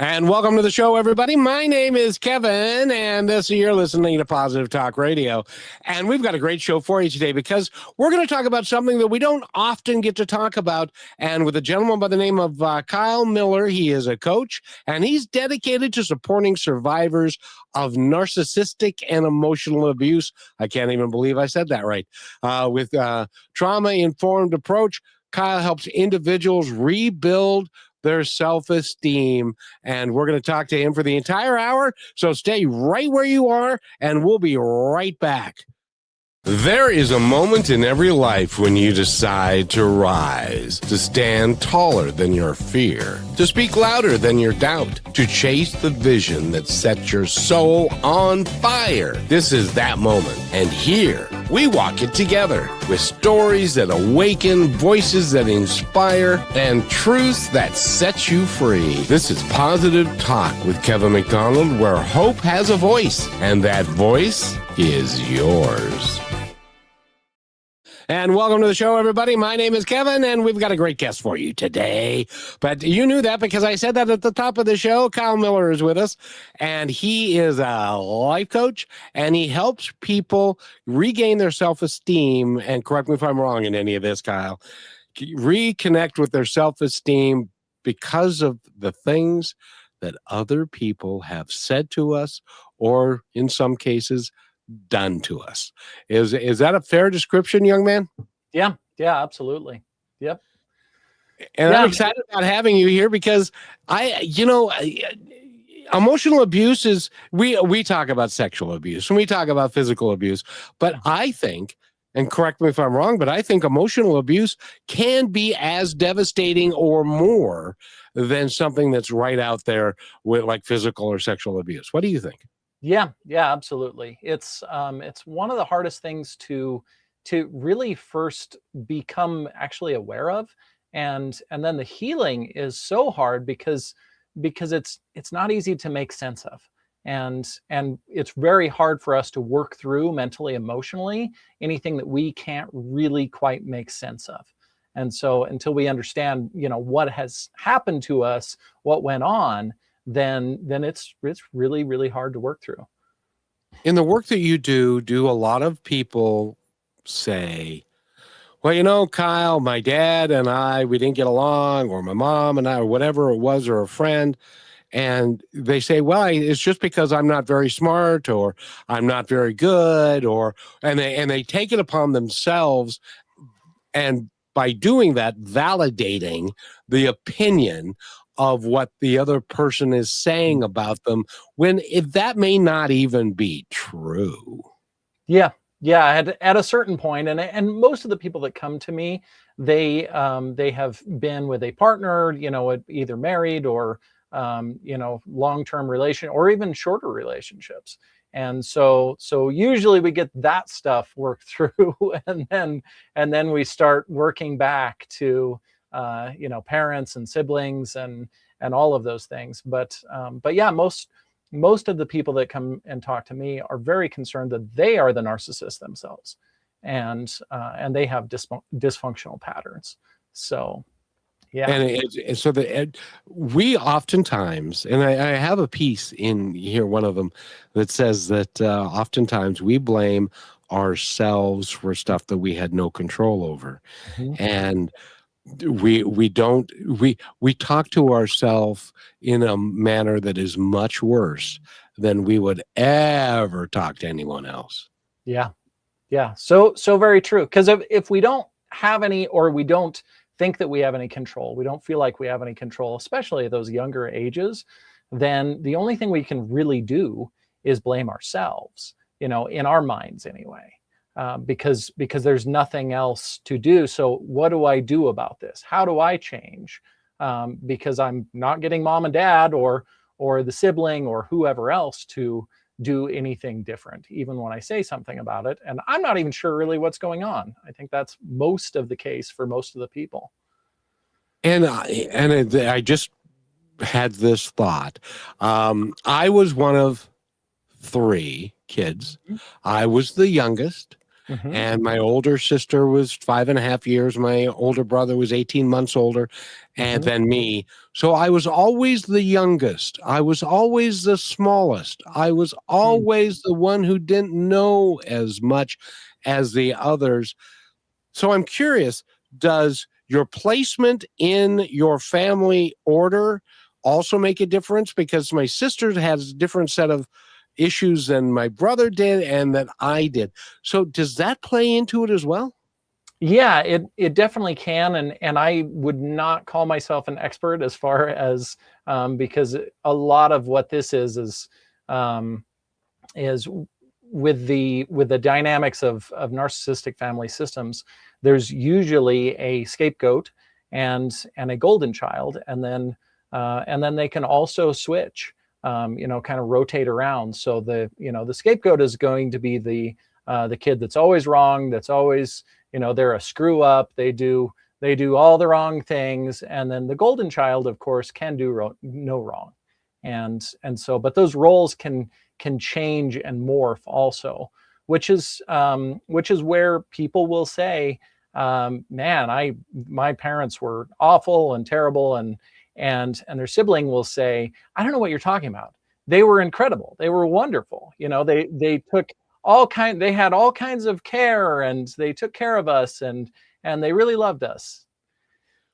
And welcome to the show, everybody. My name is Kevin, and this you're listening to Positive Talk Radio. And we've got a great show for you today because we're going to talk about something that we don't often get to talk about. And with a gentleman by the name of Kyle Miller, he is a coach, and he's dedicated to supporting survivors of narcissistic and emotional abuse. I can't even believe I said that right. With trauma-informed approach, Kyle helps individuals rebuild their self-esteem, and we're going to talk to him for the entire hour, so stay right where you are, and we'll be right back. There is a moment in every life when you decide to rise, to stand taller than your fear, to speak louder than your doubt, to chase the vision that sets your soul on fire. This is that moment, and here we walk it together with stories that awaken, voices that inspire, and truths that set you free. This is Positive Talk with Kevin McDonald, where hope has a voice, and that voice is yours. And welcome to the show, everybody. My name is Kevin, and we've got a great guest for you today. But you knew that because I said that at the top of the show. Kyle Miller is with us, and he is a life coach, and he helps people regain their self-esteem. And correct me if I'm wrong in any of this, Kyle. Reconnect with their self-esteem because of the things that other people have said to us, or in some cases, done to us. Is that a fair description, young man? Yeah, absolutely. Yep. And I'm excited about having you here because emotional abuse is, we talk about sexual abuse and we talk about physical abuse, but I think, and correct me if I'm wrong, but I think emotional abuse can be as devastating or more than something that's right out there with like physical or sexual abuse. What do you think? Yeah, absolutely. It's one of the hardest things to really first become actually aware of, and then the healing is so hard because it's not easy to make sense of, and it's very hard for us to work through mentally, emotionally, anything that we can't really quite make sense of. And so until we understand, what has happened to us, what went on, then it's really, really hard to work through. In the work that you do a lot of people say, well, Kyle, my dad and I, we didn't get along, or my mom and I, or whatever it was, or a friend. And they say, well, it's just because I'm not very smart, or I'm not very good, and they take it upon themselves. And by doing that, validating the opinion of what the other person is saying about them, when that may not even be true. Yeah. At a certain point, and most of the people that come to me, they have been with a partner, either married or long-term relation, or even shorter relationships. And so usually we get that stuff worked through, and then we start working back to parents and siblings and all of those things. But yeah, most of the people that come and talk to me are very concerned that they are the narcissist themselves, and they have dysfunctional patterns. So yeah. And we oftentimes, and I have a piece in here, one of them, that says that oftentimes we blame ourselves for stuff that we had no control over. Mm-hmm. And we talk to ourselves in a manner that is much worse than we would ever talk to anyone else. Yeah. So very true. Because if we don't have any, or we don't think that we have any control, we don't feel like we have any control, especially at those younger ages, then the only thing we can really do is blame ourselves, in our minds anyway. Because there's nothing else to do. So what do I do about this? How do I change? Because I'm not getting mom and dad or the sibling or whoever else to do anything different, even when I say something about it. And I'm not even sure really what's going on. I think that's most of the case for most of the people. And I just had this thought. I was one of 3 kids. I was the youngest. Hmm. and my older sister was 5.5 years. My older brother was 18 months older, and Hmm. then me. So I was always the youngest. I was always the smallest. I was always the one who didn't know as much as the others. So I'm curious, does your placement in your family order also make a difference? Because my sister has a different set of issues than my brother did and that I did. So does that play into it as well? Yeah, it definitely can, and I would not call myself an expert as far as because a lot of what this um, is with the dynamics of narcissistic family systems. There's usually a scapegoat and a golden child, and then they can also switch, kind of rotate around. So the scapegoat is going to be the kid that's always wrong, that's always, they're a screw up, they do all the wrong things, and then the golden child, of course, can do no wrong. And so but those roles can change and morph also, which is where people will say, man, my parents were awful and terrible, and their sibling will say, I don't know what you're talking about. They were incredible, they were wonderful, they took they had all kinds of care, and they took care of us, and they really loved us.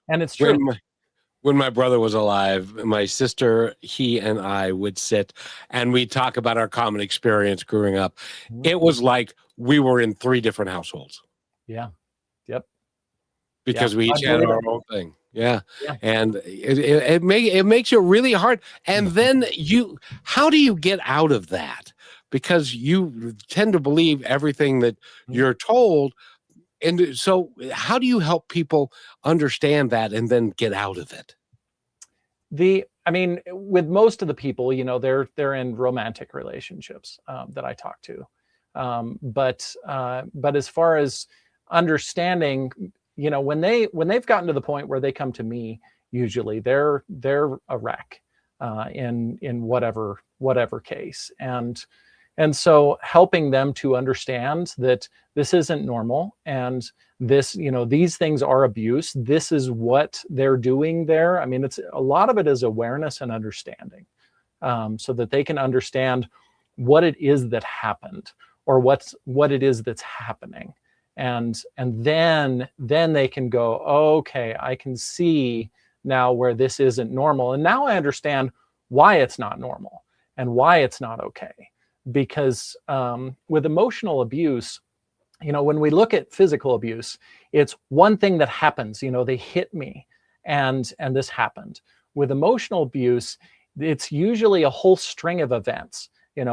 And it's true. When when my brother was alive, my sister, he and I would sit and we'd talk about our common experience growing up. Mhm. It was like we were in three different households Yeah. Yep. Yeah, because we I each had believe our it. own thing. Yeah. Yeah. And it makes it really hard. And then how do you get out of that? Because you tend to believe everything that Mhm. you're told. And so how do you help people understand that and then get out of it? I mean, with most of the people, they're in romantic relationships that I talk to. But as far as understanding, when they've gotten to the point where they come to me, usually they're a wreck in whatever case. And so helping them to understand that this isn't normal, and these things are abuse. This is what they're doing there. I mean, it's a lot of it is awareness and understanding, so that they can understand what it is that happened, or what it is that's happening. And then they can go, okay, I can see now where this isn't normal. And now I understand why it's not normal and why it's not okay. Because with emotional abuse, when we look at physical abuse, it's one thing that happens. They hit me, and this happened. With emotional abuse, it's usually a whole string of events.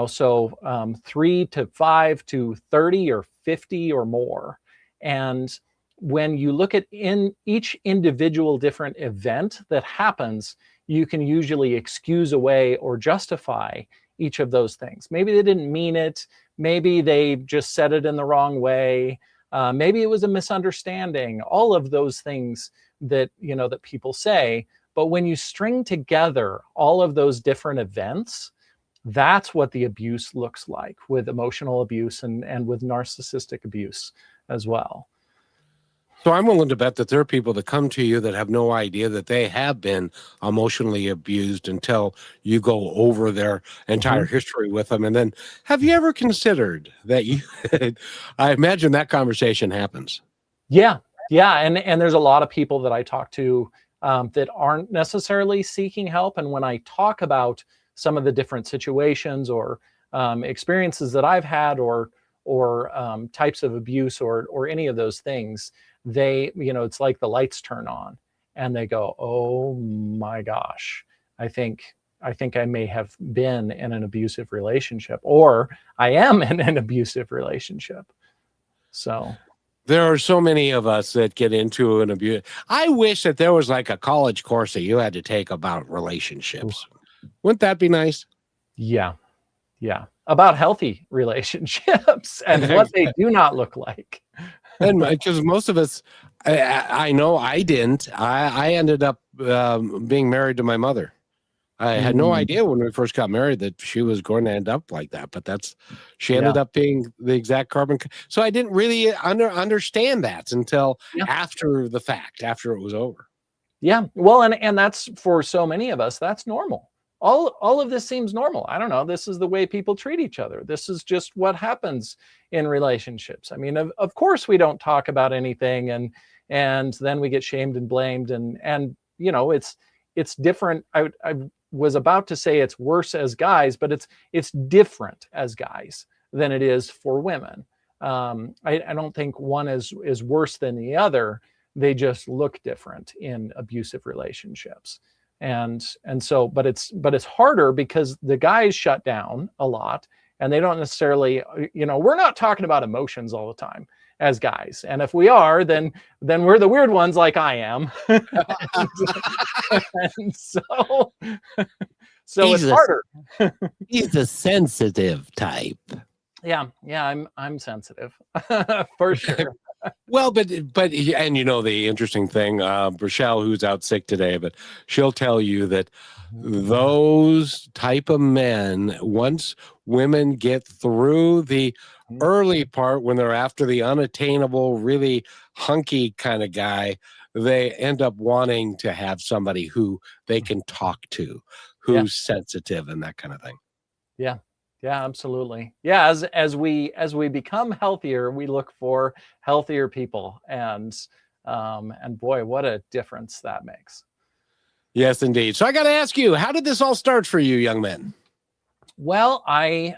So 3 to 5 to 30 or 50 or more. And when you look at in each individual different event that happens, you can usually excuse away or justify each of those things. Maybe they didn't mean it. Maybe they just said it in the wrong way. Maybe it was a misunderstanding. All of those things that people say. But when you string together all of those different events, that's what the abuse looks like with emotional abuse and with narcissistic abuse as well. So I'm willing to bet that there are people that come to you that have no idea that they have been emotionally abused until you go over their entire Mhm. history with them. And then have you ever considered that you, I imagine that conversation happens. Yeah, yeah, and there's a lot of people that I talk to that aren't necessarily seeking help, and when I talk about some of the different situations or experiences that I've had, or types of abuse, or any of those things, it's like the lights turn on, and they go, "Oh my gosh, I think." I think I may have been in an abusive relationship, or I am in an abusive relationship. So, There are so many of us that get into an abuse. I wish that there was like a college course that you had to take about relationships. Wouldn't that be nice? yeah. Yeah, about healthy relationships and what they do not look like. And because most of us, I know I didn't. I ended up being married to my mother. I had no idea when we first got married that she was going to end up like that, but she ended Yeah. up being the exact so I didn't really understand that until Yeah. after the fact, after it was over. Yeah. Well, and that's, for so many of us, that's normal. All of this seems normal. I don't know. This is the way people treat each other. This is just what happens in relationships. I mean, of course we don't talk about anything, and then we get shamed and blamed, and it's different. I was about to say it's worse as guys, but it's different as guys than it is for women. I don't think one is worse than the other. They just look different in abusive relationships. And so, but it's harder because the guys shut down a lot, and they don't necessarily, we're not talking about emotions all the time as guys. And if we are, then we're the weird ones, like I am. and so it's harder. He's the sensitive type. Yeah, I'm sensitive for sure. Well, but and the interesting thing, Rochelle, who's out sick today, but she'll tell you that those type of men, once women get through the early part, when they're after the unattainable, really hunky kind of guy, they end up wanting to have somebody who they can talk to, who's sensitive and that kind of thing. Yeah. Yeah, absolutely. Yeah, as we become healthier, we look for healthier people, and boy, what a difference that makes. Yes, indeed. So I got to ask you, how did this all start for you, young men? Well, I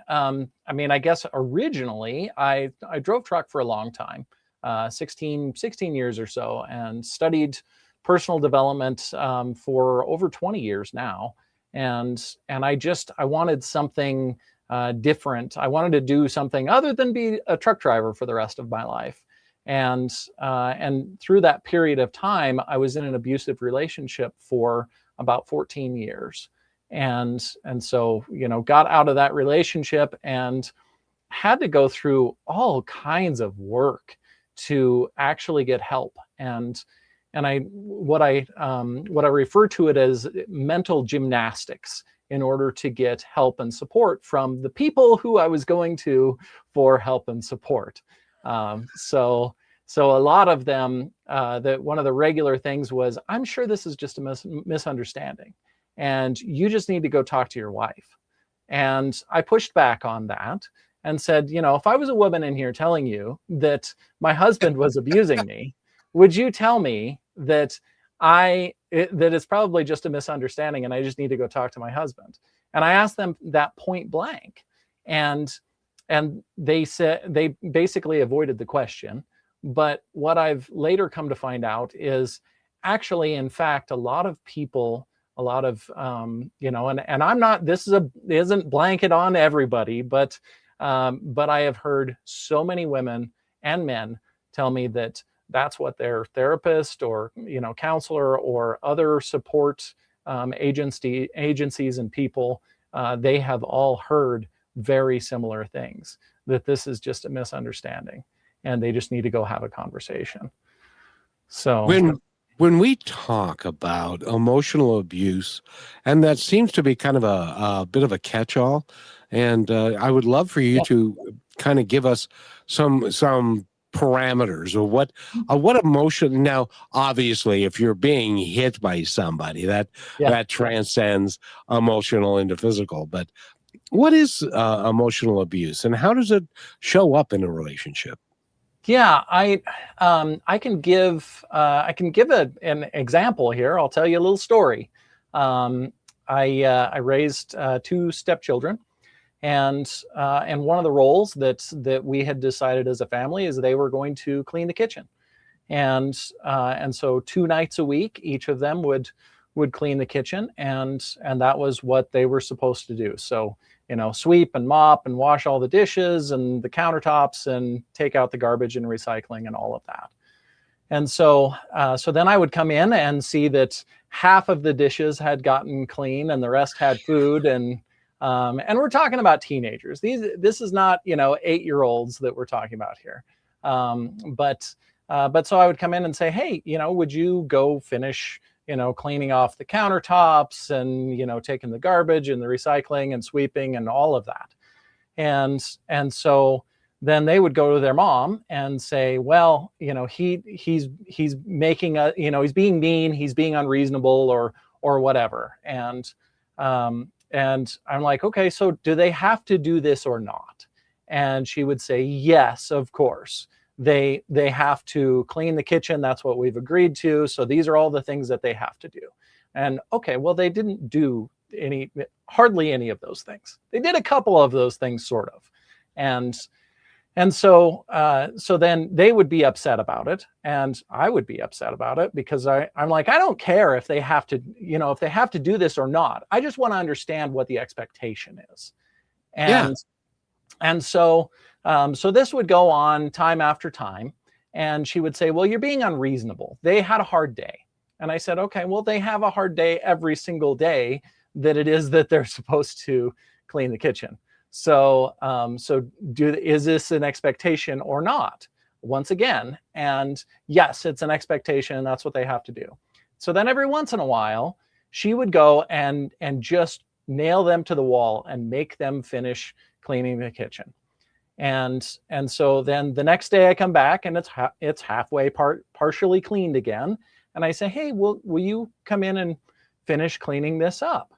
guess originally I drove truck for a long time, 16 years or so, and studied personal development for over 20 years now, and I wanted something different. I wanted to do something other than be a truck driver for the rest of my life. And through that period of time, I was in an abusive relationship for about 14 years. And so, got out of that relationship and had to go through all kinds of work to actually get help. And what I refer to it as mental gymnastics, in order to get help and support from the people who I was going to for help and support. So a lot of them, that one of the regular things was, I'm sure this is just a misunderstanding, and you just need to go talk to your wife. And I pushed back on that and said, if I was a woman in here telling you that my husband was abusing me, would you tell me that that it's probably just a misunderstanding and I just need to go talk to my husband? And I asked them that point blank, and they said, they basically avoided the question. But what I've later come to find out is actually, in fact, a lot of people, and I'm not, isn't blanket on everybody, but I have heard so many women and men tell me that that's what their therapist or counselor or other support agencies and people, they have all heard very similar things, that this is just a misunderstanding and they just need to go have a conversation. So when we talk about emotional abuse, and that seems to be kind of a bit of a catch-all, and I would love for you to kind of give us some parameters of what emotion. Now, obviously, if you're being hit by somebody, that transcends emotional into physical. But what is emotional abuse, and how does it show up in a relationship? Yeah, I can give an example here. I'll tell you a little story. I raised two stepchildren. And one of the roles that we had decided as a family is they were going to clean the kitchen, and so 2 nights a week, each of them would clean the kitchen, and that was what they were supposed to do. So sweep and mop and wash all the dishes and the countertops and take out the garbage and recycling and all of that. And so then I would come in and see that half of the dishes had gotten clean and the rest had food, and we're talking about teenagers. This is not 8-year-olds that we're talking about here. But so I would come in and say, hey, would you go finish cleaning off the countertops and, taking the garbage and the recycling and sweeping and all of that. And so then they would go to their mom and say, well, he's making he's being mean, he's being unreasonable or whatever. And I'm like, okay, so do they have to do this or not? And she would say, yes, of course. They have to clean the kitchen. That's what we've agreed to. So these are all the things that they have to do. And okay, well, they didn't do hardly any of those things. They did a couple of those things, sort of. And so then they would be upset about it, and I would be upset about it, because I'm like, I don't care if they have to, if they have to do this or not. I just want to understand what the expectation is. And so this would go on time after time, and she would say, well, you're being unreasonable. They had a hard day. And I said, okay, well, they have a hard day every single day that it is that they're supposed to clean the kitchen. So, is this an expectation or not? Once again, and yes, it's an expectation, and that's what they have to do. So then every once in a while, she would go and just nail them to the wall and make them finish cleaning the kitchen. And so then the next day I come back and it's halfway partially cleaned again. And I say, hey, will you come in and finish cleaning this up?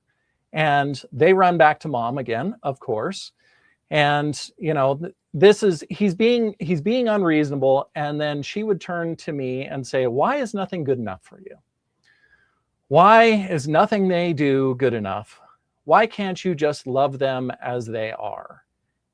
And they run back to mom again, of course. And, he's being unreasonable. And then she would turn to me and say, why is nothing good enough for you? Why is nothing they do good enough? Why can't you just love them as they are?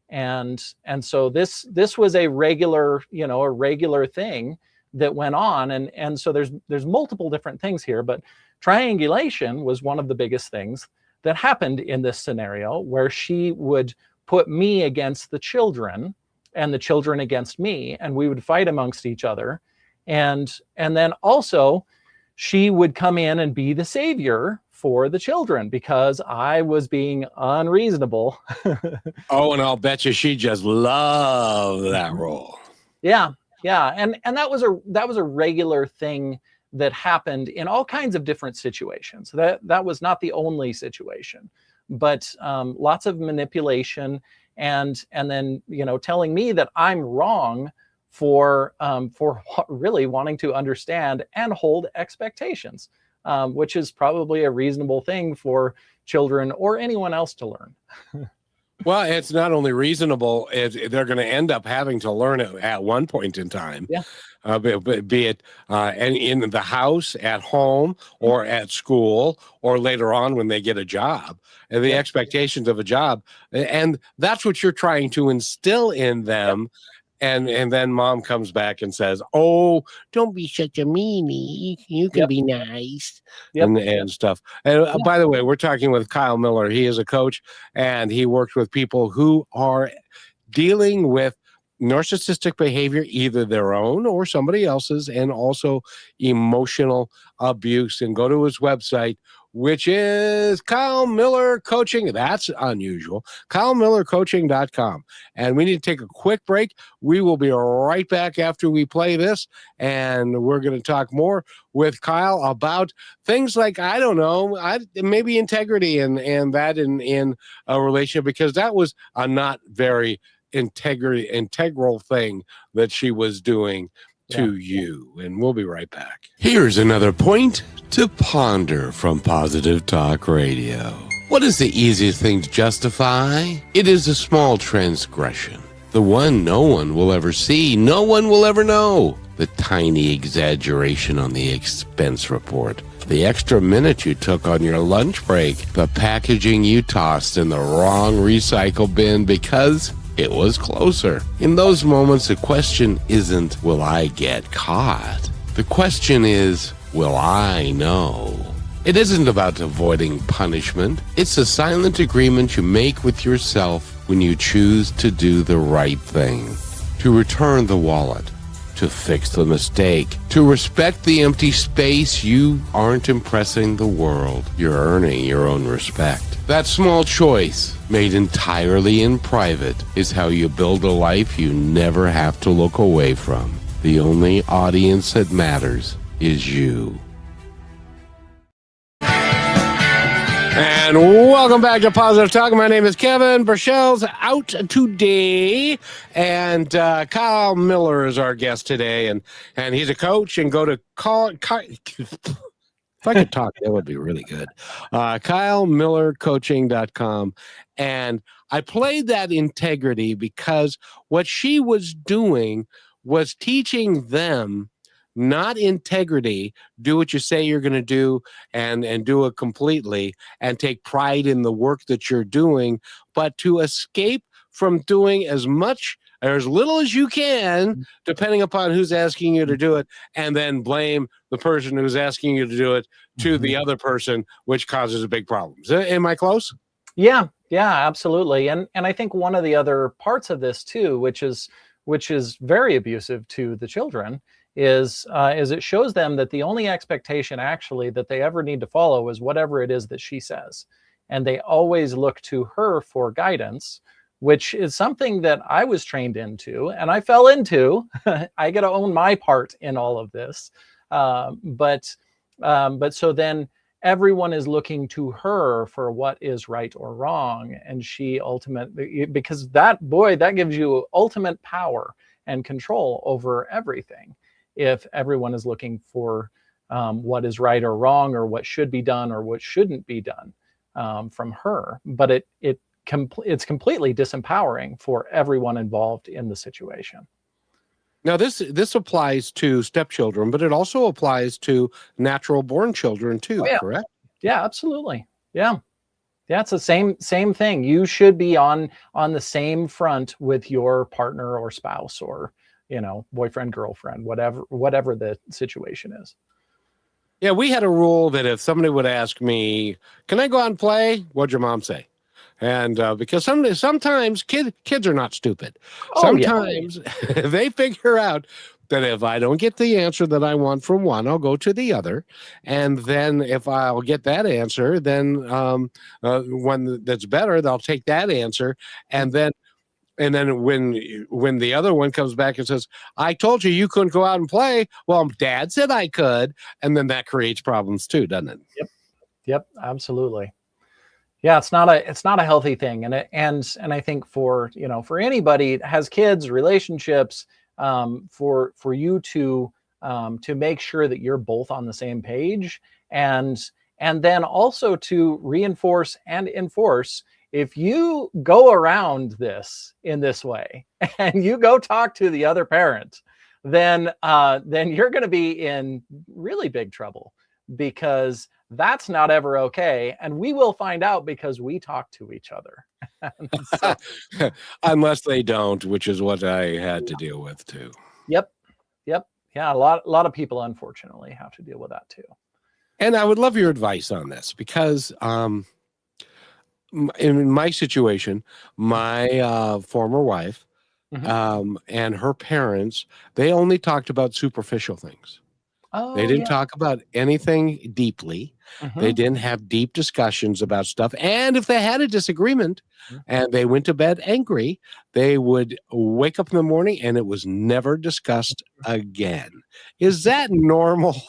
And so this was a regular thing that went on. And so there's multiple different things here, but triangulation was one of the biggest things that happened in this scenario, where she would put me against the children and the children against me, and we would fight amongst each other. And then also she would come in and be the savior for the children because I was being unreasonable. Oh, and I'll bet you she just loved that role. Yeah. And that was a regular thing that happened in all kinds of different situations. That was not the only situation, but lots of manipulation and then telling me that I'm wrong for really wanting to understand and hold expectations, which is probably a reasonable thing for children or anyone else to learn. Well, it's not only reasonable, they're going to end up having to learn it at one point in time. Yeah. Be it in the house, at home, or at school, or later on when they get a job, and the expectations of a job. And that's what you're trying to instill in them. Yeah. And then mom comes back and says, oh, don't be such a meanie. You can be nice and stuff. And by the way, we're talking with Kyle Miller. He is a coach, and he works with people who are dealing with narcissistic behavior, either their own or somebody else's, and also emotional abuse. And go to his website, which is Kyle Miller Coaching. That's unusual. KyleMillerCoaching.com. And we need to take a quick break. We will be right back after we play this. And we're going to talk more with Kyle about things like, I don't know, maybe integrity and that in a relationship, because that was a not very integral thing that she was doing to you. And we'll be right back. Here's another point to ponder from Positive Talk Radio. What is the easiest thing to justify? It is a small transgression, the one no one will ever see, no one will ever know. The tiny exaggeration on the expense report, the extra minute you took on your lunch break, the packaging you tossed in the wrong recycle bin because it was closer. In those moments, the question isn't, will I get caught? The question is, will I know? It isn't about avoiding punishment. It's a silent agreement you make with yourself when you choose to do the right thing. To return the wallet. To fix the mistake. To respect the empty space. You aren't impressing the world. You're earning your own respect. That small choice, made entirely in private, is how you build a life you never have to look away from. The only audience that matters is you. And welcome back to Positive Talk. My name is Kevin. Burchell's out today, and Kyle Miller is our guest today, and he's a coach. And go to if I could talk, that would be really good. KyleMillerCoaching.com. And I played that integrity because what she was doing was teaching them not integrity, do what you say you're going to do and do it completely and take pride in the work that you're doing, but to escape from doing as much or as little as you can, depending upon who's asking you to do it, and then blame the person who's asking you to do it to the other person, which causes a big problem. Am I close? Yeah, absolutely. And I think one of the other parts of this too, which is very abusive to the children, is it shows them that the only expectation actually that they ever need to follow is whatever it is that she says. And they always look to her for guidance, which is something that I was trained into and I fell into. I got to own my part in all of this. But so then everyone is looking to her for what is right or wrong. And she ultimately, because that gives you ultimate power and control over everything. If everyone is looking for what is right or wrong, or what should be done or what shouldn't be done from her, but it's completely disempowering for everyone involved in the situation. Now, this applies to stepchildren, but it also applies to natural born children too, correct? Yeah, absolutely. Yeah, it's the same thing. You should be on the same front with your partner or spouse or boyfriend, girlfriend, whatever the situation is. Yeah, we had a rule that if somebody would ask me, "Can I go out and play?" What'd your mom say? And because sometimes kids are not stupid. Sometimes they figure out that if I don't get the answer that I want from one, I'll go to the other. And then if I'll get that answer, then one that's better, they'll take that answer. And then when the other one comes back and says, "I told you couldn't go out and play," well, Dad said I could. And then that creates problems too, doesn't it? Yep, absolutely. Yeah, it's not a healthy thing. And I think for anybody that has kids, relationships, for you to make sure that you're both on the same page, and then also to reinforce and enforce, if you go around this in this way and you go talk to the other parent, then you're going to be in really big trouble, because that's not ever okay. And we will find out because we talk to each other. Unless they don't, which is what I had to deal with too. Yep. Yeah, a lot of people unfortunately have to deal with that too. And I would love your advice on this, because in my situation, my former wife and her parents, they only talked about superficial things. They didn't talk about anything deeply. They didn't have deep discussions about stuff. And if they had a disagreement and they went to bed angry, they would wake up in the morning and it was never discussed again. Is that normal?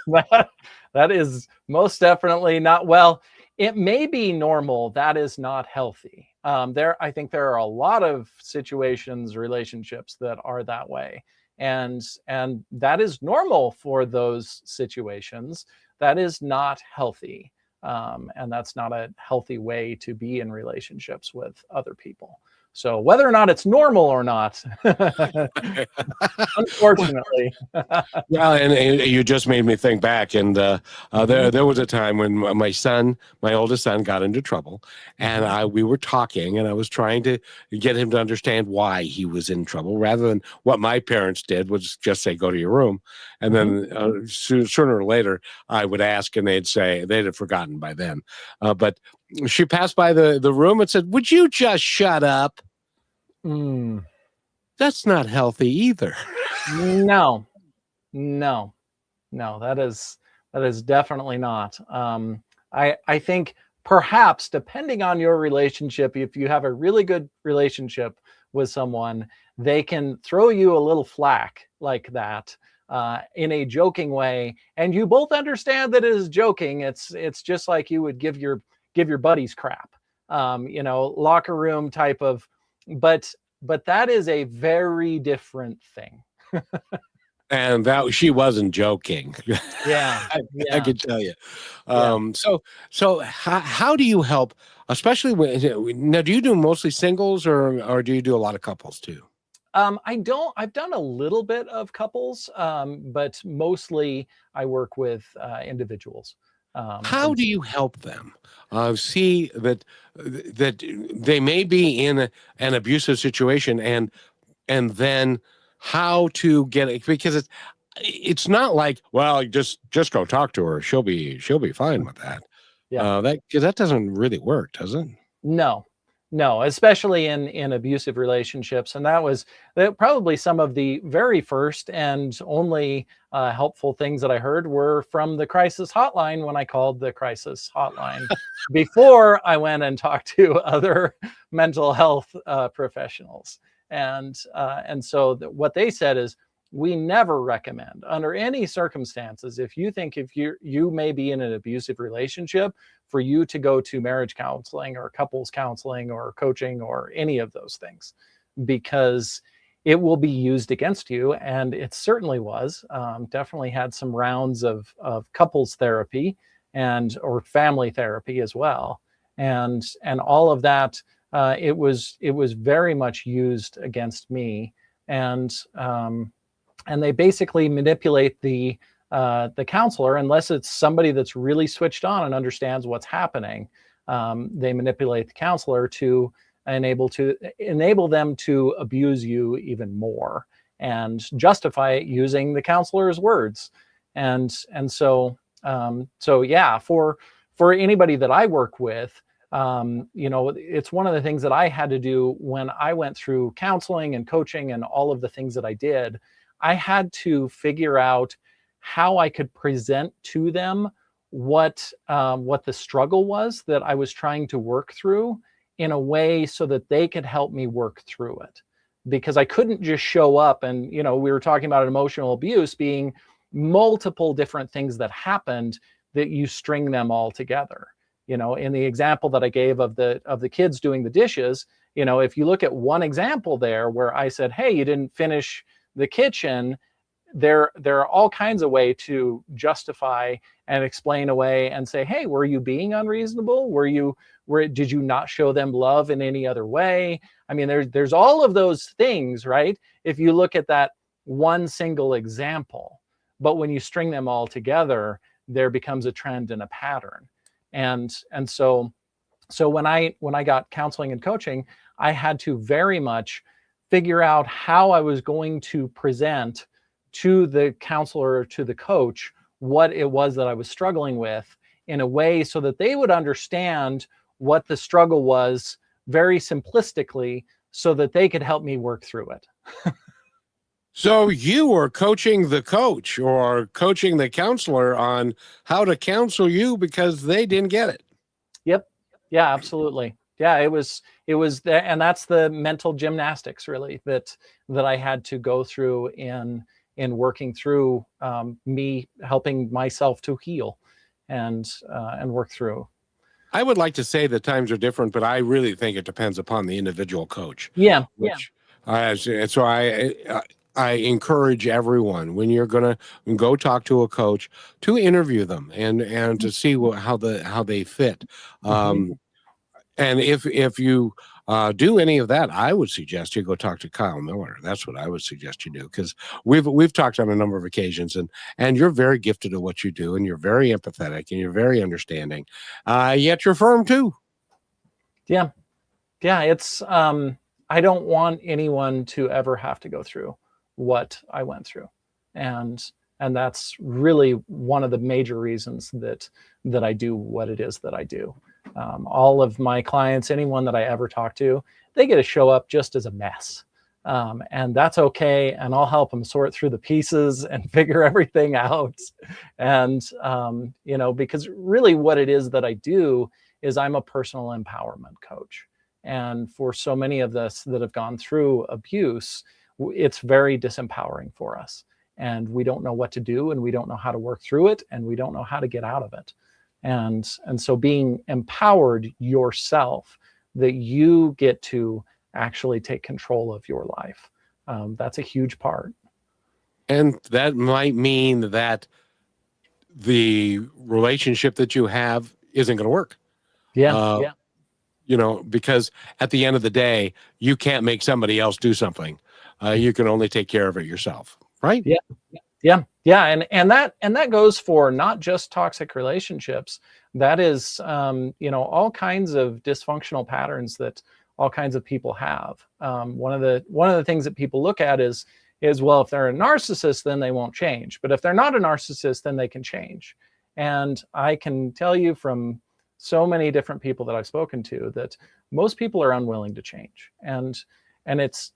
That is most definitely not. Well, it may be normal. That is not healthy. I think there are a lot of situations, relationships that are that way. And that is normal for those situations. That is not healthy. And that's not a healthy way to be in relationships with other people. So whether or not it's normal or not, unfortunately. Well, and you just made me think back. And there was a time when my oldest son, got into trouble, and we were talking, and I was trying to get him to understand why he was in trouble, rather than what my parents did, was just say, "Go to your room." And then sooner or later, I would ask, and they'd say they'd have forgotten by then. But she passed by the room and said, "Would you just shut up?" That's not healthy either. No, that is definitely not. I think perhaps, depending on your relationship, if you have a really good relationship with someone, they can throw you a little flack like that. in a joking way, and you both understand that it is joking. It's just like you would give your buddies crap, locker room type of, but that is a very different thing. And that she wasn't joking. Yeah, I can tell you. So how do you help, especially when now? Do you do mostly singles or do you do a lot of couples too? I've done a little bit of couples, but mostly I work with individuals. How do you help them see that they may be in an abusive situation, and then how to get it, because it's not like, well, just go talk to her, she'll be fine with that. Yeah. That, because that doesn't really work, does it? No, especially in abusive relationships. And that probably some of the very first and only helpful things that I heard were from the crisis hotline when I called the crisis hotline before I went and talked to other mental health professionals. And so what they said is, we never recommend under any circumstances, if you may be in an abusive relationship, for you to go to marriage counseling or couples counseling or coaching or any of those things, because it will be used against you. And it certainly was. Definitely had some rounds of couples therapy or family therapy as well. And all of that, it was very much used against me. And they basically manipulate the counselor, unless it's somebody that's really switched on and understands what's happening. They manipulate the counselor to enable them to abuse you even more and justify it using the counselor's words. And so yeah, for anybody that I work with, it's one of the things that I had to do when I went through counseling and coaching and all of the things that I did. I had to figure out how I could present to them what the struggle was that I was trying to work through, in a way so that they could help me work through it. Because I couldn't just show up and, we were talking about emotional abuse being multiple different things that happened, that you string them all together. In the example that I gave of the kids doing the dishes, if you look at one example there where I said, hey, you didn't finish the kitchen, there are all kinds of ways to justify and explain away and say, hey, were you being unreasonable? Did you not show them love in any other way? I mean, there's all of those things, right? If you look at that one single example, but when you string them all together, there becomes a trend and a pattern. And so when I got counseling and coaching, I had to very much figure out how I was going to present to the counselor or to the coach what it was that I was struggling with, in a way so that they would understand what the struggle was very simplistically, so that they could help me work through it. So you were coaching the coach or coaching the counselor on how to counsel you because they didn't get it. Yep. Yeah, absolutely. Yeah, it was and that's the mental gymnastics really that I had to go through in working through me helping myself to heal and work through. I would like to say that times are different, but I really think it depends upon the individual coach. Yeah. So I encourage everyone, when you're gonna go talk to a coach, to interview them and to see how they fit. And if you do any of that, I would suggest you go talk to Kyle Miller. That's what I would suggest you do, because we've talked on a number of occasions, and you're very gifted at what you do, and you're very empathetic, and you're very understanding. Yet you're firm too. Yeah. It's I don't want anyone to ever have to go through what I went through, and that's really one of the major reasons that I do what it is that I do. All of my clients, anyone that I ever talk to, they get to show up just as a mess. And that's okay. And I'll help them sort through the pieces and figure everything out. And, because really what it is that I do is I'm a personal empowerment coach. And for so many of us that have gone through abuse, it's very disempowering for us. and we don't know what to do, and we don't know how to work through it, and we don't know how to get out of it. And so being empowered yourself, that you get to actually take control of your life, that's a huge part. And that might mean that the relationship that you have isn't going to work. Yeah. You know, because at the end of the day, you can't make somebody else do something. You can only take care of it yourself, right? Yeah. And that goes for not just toxic relationships. That is, all kinds of dysfunctional patterns that all kinds of people have. One of the things that people look at is, well, if they're a narcissist, then they won't change. But if they're not a narcissist, then they can change. And I can tell you from so many different people that I've spoken to that most people are unwilling to change. And it's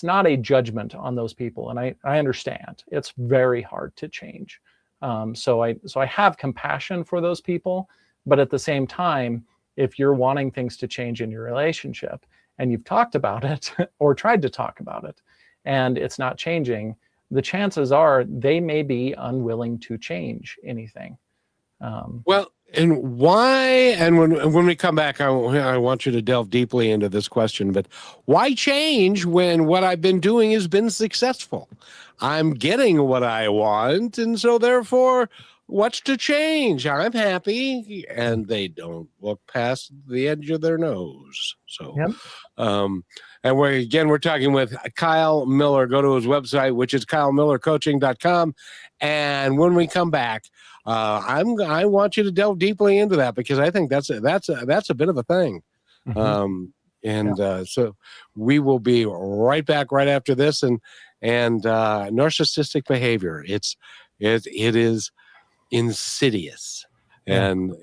not a judgment on those people. And I understand it's very hard to change. So I have compassion for those people. But at the same time, if you're wanting things to change in your relationship and you've talked about it or tried to talk about it and it's not changing, the chances are they may be unwilling to change anything. Well, and why? And when we come back, I want you to delve deeply into this question. But why change when what I've been doing has been successful? I'm getting what I want, and so therefore, what's to change? I'm happy, and they don't look past the edge of their nose. So, Yep. And we're talking with Kyle Miller. Go to his website, which is kylemillercoaching.com. And when we come back, I want you to delve deeply into that, because I think that's a bit of a thing. Mm-hmm. So we will be right back right after this. And narcissistic behavior, it is insidious. And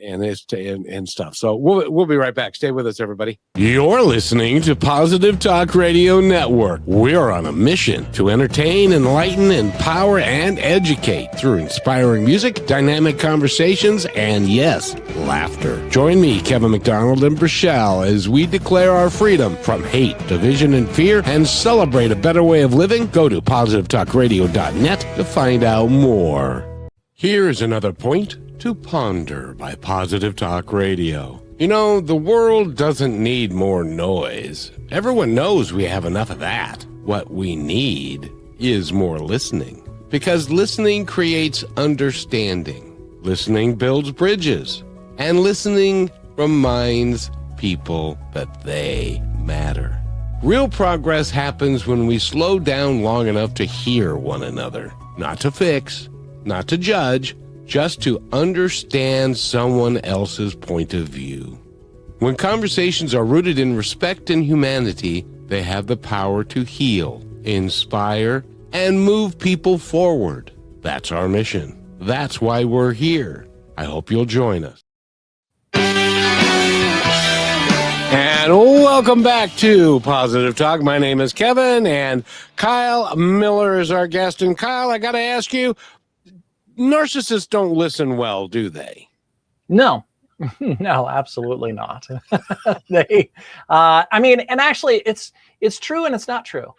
stuff. So we'll be right back. Stay with us, everybody. You're listening to Positive Talk Radio Network. We're on a mission to entertain, enlighten, empower, and educate through inspiring music, dynamic conversations, and yes, laughter. Join me, Kevin McDonald, and Brashal as we declare our freedom from hate, division, and fear, and celebrate a better way of living. Go to positivetalkradio.net to find out more. Here's another point to ponder by Positive Talk Radio. You know, the world doesn't need more noise. Everyone knows we have enough of that. What we need is more listening, because listening creates understanding. Listening builds bridges, and listening reminds people that they matter. Real progress happens when we slow down long enough to hear one another, not to fix, not to judge, just to understand someone else's point of view. When conversations are rooted in respect and humanity, they have the power to heal, inspire, and move people forward. That's our mission. That's why we're here. I hope you'll join us. And welcome back to Positive Talk. My name is Kevin, and Kyle Miller is our guest. And Kyle, I got to ask you, narcissists don't listen well, do they? No, absolutely not. And actually it's true and it's not true.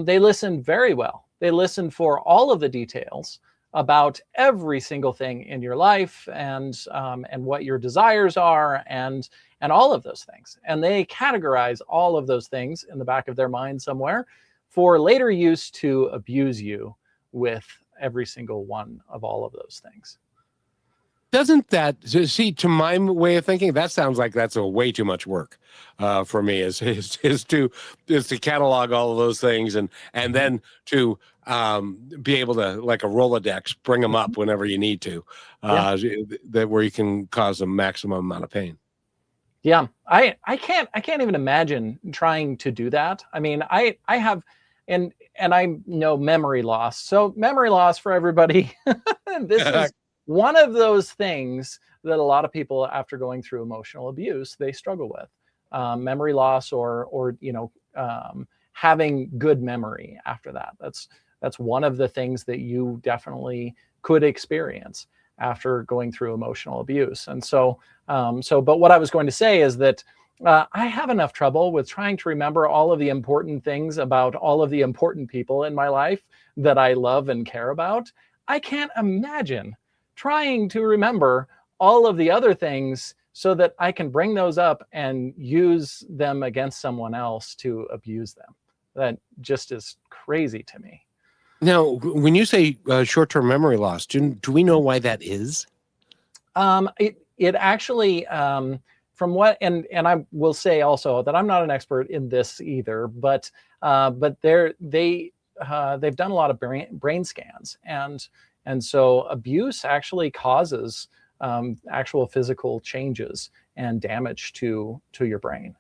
They listen very well. They listen for all of the details about every single thing in your life and what your desires are and all of those things. And they categorize all of those things in the back of their mind somewhere for later use to abuse you with every single one of all of those things. Doesn't that, see, to my way of thinking, that sounds like that's a way too much work for me is to catalog all of those things and then to be able to, like a Rolodex, bring them up whenever you need to, that where you can cause a maximum amount of pain. Yeah, I can't even imagine trying to do that. I mean, I have, and I know memory loss. So memory loss for everybody, this is one of those things that a lot of people after going through emotional abuse, they struggle with. Memory loss or having good memory after that. That's one of the things that you definitely could experience after going through emotional abuse. And but what I was going to say is that I have enough trouble with trying to remember all of the important things about all of the important people in my life that I love and care about. I can't imagine trying to remember all of the other things so that I can bring those up and use them against someone else to abuse them. That just is crazy to me. Now, when you say short-term memory loss, do we know why that is? It actually, from what, and I will say also that I'm not an expert in this either, but they've done a lot of brain scans, and so abuse actually causes actual physical changes and damage to your brain.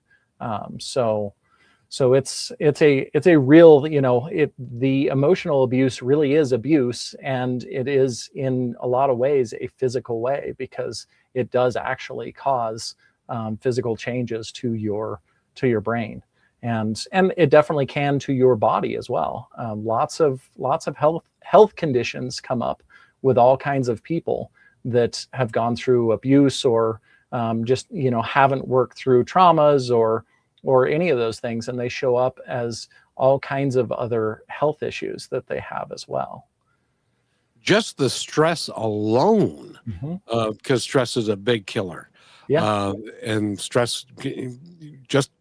So it's a real, the emotional abuse really is abuse, and it is in a lot of ways a physical way, because it does actually cause physical changes to your brain, and it definitely can to your body as well. Lots of health conditions come up with all kinds of people that have gone through abuse, or just haven't worked through traumas or any of those things, and they show up as all kinds of other health issues that they have as well. Just the stress alone, because stress is a big killer. Yeah. And stress, just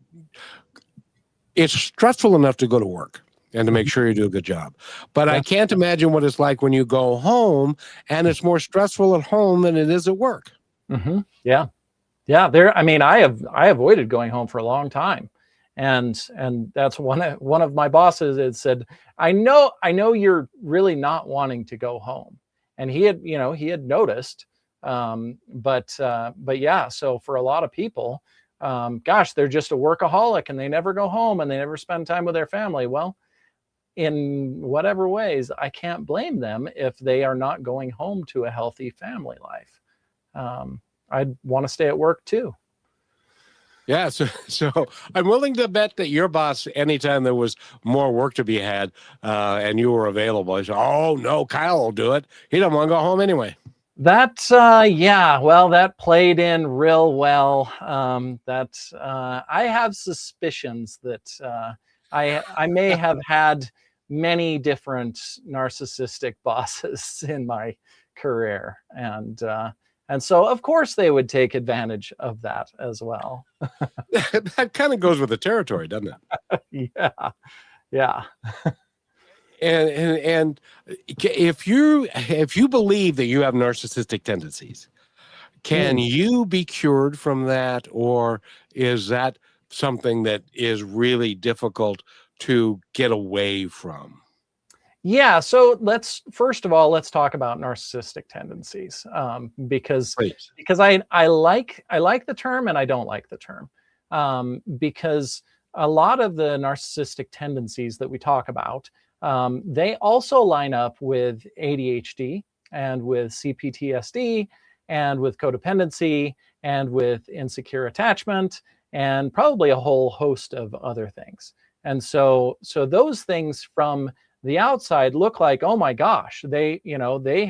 it's stressful enough to go to work and to make sure you do a good job. But I can't imagine what it's like when you go home, and it's more stressful at home than it is at work. Yeah. Yeah, I mean, I avoided going home for a long time, and that's one of my bosses had said, I know you're really not wanting to go home, and he had noticed, but yeah, so for a lot of people, gosh, they're just a workaholic and they never go home and they never spend time with their family. Well, in whatever ways, I can't blame them if they are not going home to a healthy family life. I'd want to stay at work too. Yeah, so I'm willing to bet that your boss, anytime there was more work to be had, and you were available, he said, "Oh no, Kyle will do it. He doesn't want to go home anyway." That yeah, well, that played in real well. I have suspicions that I may have had many different narcissistic bosses in my career, and so of course they would take advantage of that as well. That kind of goes with the territory, doesn't it? Yeah. And if you believe that you have narcissistic tendencies, can you be cured from that, or is that something that is really difficult to get away from? Yeah, so first of all, let's talk about narcissistic tendencies, because Please. I like the term and I don't like the term, because a lot of the narcissistic tendencies that we talk about, they also line up with ADHD and with CPTSD and with codependency and with insecure attachment and probably a whole host of other things. And so those things from the outside look like, oh my gosh, they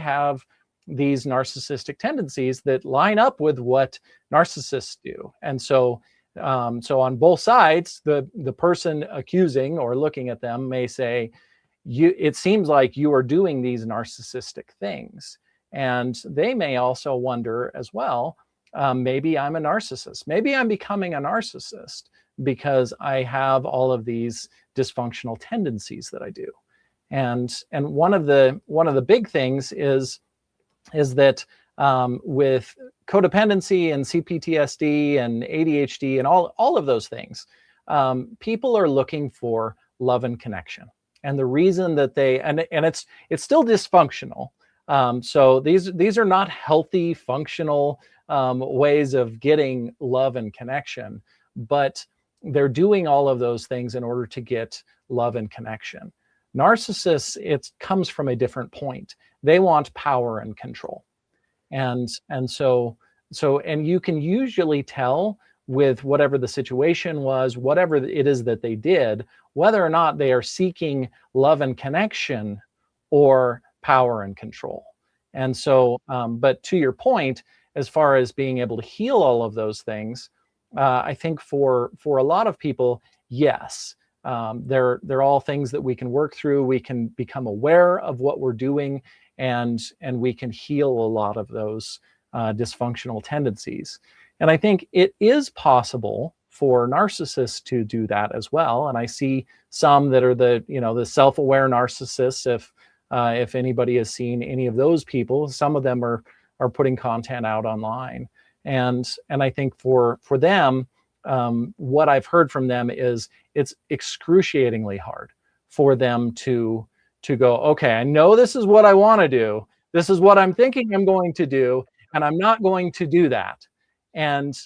have these narcissistic tendencies that line up with what narcissists do. And so on both sides, the person accusing or looking at them may say, it seems like you are doing these narcissistic things. And they may also wonder as well, maybe I'm a narcissist. Maybe I'm becoming a narcissist because I have all of these dysfunctional tendencies that I do. And one of the big things is that with codependency and CPTSD and ADHD and all of those things, people are looking for love and connection. And the reason that it's still dysfunctional. So these are not healthy, functional ways of getting love and connection, but they're doing all of those things in order to get love and connection. Narcissists, it comes from a different point. They want power and control. And so you can usually tell with whatever the situation was, whatever it is that they did, whether or not they are seeking love and connection or power and control. And so, but to your point, as far as being able to heal all of those things, I think for a lot of people, yes, they're all things that we can work through. We can become aware of what we're doing, and we can heal a lot of those dysfunctional tendencies. And I think it is possible for narcissists to do that as well. And I see some that are the self-aware narcissists. If anybody has seen any of those people, some of them are putting content out online. And I think for them, what I've heard from them is it's excruciatingly hard for them to go, okay, I know this is what I want to do. This is what I'm thinking I'm going to do, and I'm not going to do that. And